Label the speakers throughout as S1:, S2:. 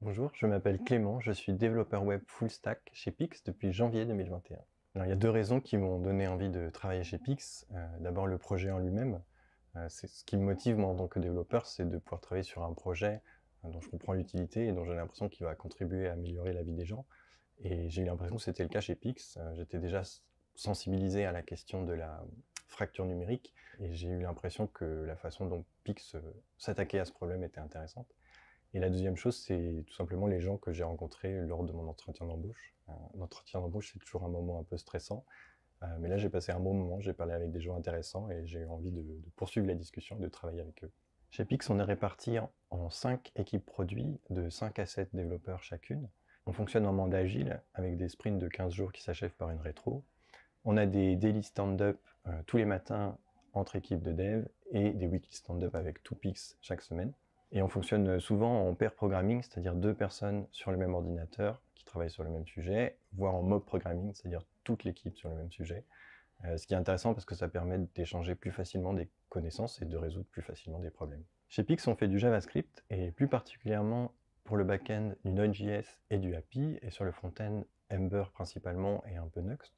S1: Bonjour, je m'appelle Clément, je suis développeur web full stack chez Pix depuis janvier 2021. Alors, il y a deux raisons qui m'ont donné envie de travailler chez Pix. D'abord, le projet en lui-même. C'est ce qui me motive moi en tant que développeur, c'est de pouvoir travailler sur un projet dont je comprends l'utilité et dont j'ai l'impression qu'il va contribuer à améliorer la vie des gens. Et j'ai eu l'impression que c'était le cas chez Pix. J'étais déjà sensibilisé à la question de la fracture numérique et j'ai eu l'impression que la façon dont Pix s'attaquait à ce problème était intéressante. Et la deuxième chose, c'est tout simplement les gens que j'ai rencontrés lors de mon entretien d'embauche. L'entretien d'embauche, c'est toujours un moment un peu stressant, mais là, j'ai passé un bon moment, j'ai parlé avec des gens intéressants et j'ai eu envie de poursuivre la discussion et de travailler avec eux. Chez Pix, on est répartis en 5 équipes produits, de 5 à 7 développeurs chacune. On fonctionne en mode agile, avec des sprints de 15 jours qui s'achèvent par une rétro. On a des daily stand-up tous les matins entre équipes de dev et des weekly stand-up avec 2Pix chaque semaine. Et on fonctionne souvent en pair programming, c'est-à-dire deux personnes sur le même ordinateur qui travaillent sur le même sujet, voire en mob programming, c'est-à-dire toute l'équipe sur le même sujet. Ce qui est intéressant parce que ça permet d'échanger plus facilement des connaissances et de résoudre plus facilement des problèmes. Chez Pix, on fait du JavaScript et plus particulièrement pour le back-end du Node.js et du API, et sur le front-end Ember principalement et un peu Nuxt.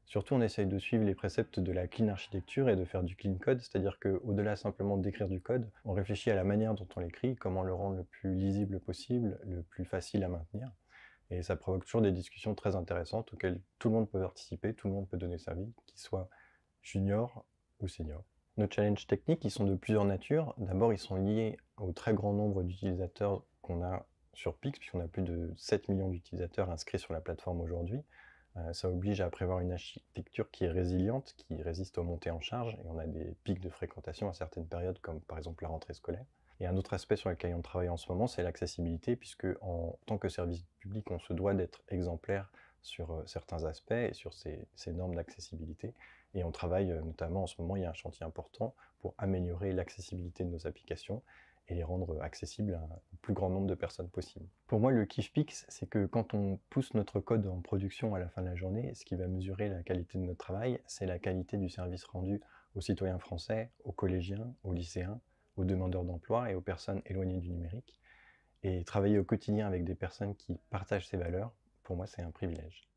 S1: Surtout, on essaye de suivre les préceptes de la clean architecture et de faire du clean code, c'est-à-dire qu'au-delà simplement d'écrire du code, on réfléchit à la manière dont on l'écrit, comment le rendre le plus lisible possible, le plus facile à maintenir. Et ça provoque toujours des discussions très intéressantes auxquelles tout le monde peut participer, tout le monde peut donner sa vie, qu'il soit junior ou senior. Nos challenges techniques, ils sont de plusieurs natures. D'abord, ils sont liés au très grand nombre d'utilisateurs qu'on a sur Pix, puisqu'on a plus de 7 millions d'utilisateurs inscrits sur la plateforme aujourd'hui. Ça oblige à prévoir une architecture qui est résiliente, qui résiste aux montées en charge, et on a des pics de fréquentation à certaines périodes, comme par exemple la rentrée scolaire. Et un autre aspect sur lequel on travaille en ce moment, c'est l'accessibilité, puisque en tant que service public, on se doit d'être exemplaire sur certains aspects et sur ces normes d'accessibilité. Et on travaille notamment en ce moment, il y a un chantier important pour améliorer l'accessibilité de nos applications et les rendre accessibles à un plus grand nombre de personnes possible. Pour moi, le kiff Pix, c'est que quand on pousse notre code en production à la fin de la journée, ce qui va mesurer la qualité de notre travail, c'est la qualité du service rendu aux citoyens français, aux collégiens, aux lycéens, aux demandeurs d'emploi et aux personnes éloignées du numérique. Et travailler au quotidien avec des personnes qui partagent ces valeurs, pour moi, c'est un privilège.